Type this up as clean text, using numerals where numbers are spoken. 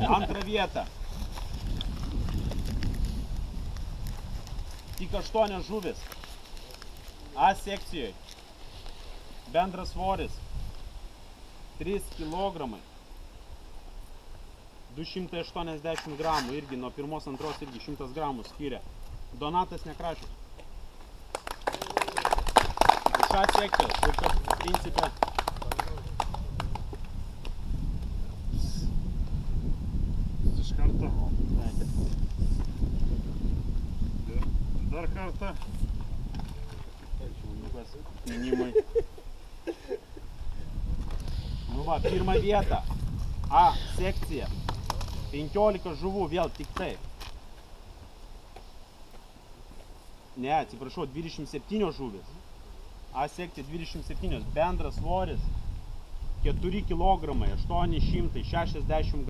Antrą vietą. Tik 8 žuvis. A sekcijoje. Bendras svoris 3 kg. 280 gramų. Irgi nuo pirmos antros irgi 100 gramų skiria. Donatas Nekrašius. Iš A sekcijos. Ir principė. Iš karto. Dar kartą. Minimai. Nu va, pirmą vietą. A sekcija. 15 žuvų vėl tik taip. Ne, atsiprašau, 27 žuvis. A sekcija 27. Bendras svoris 4 kg, 860 gramų.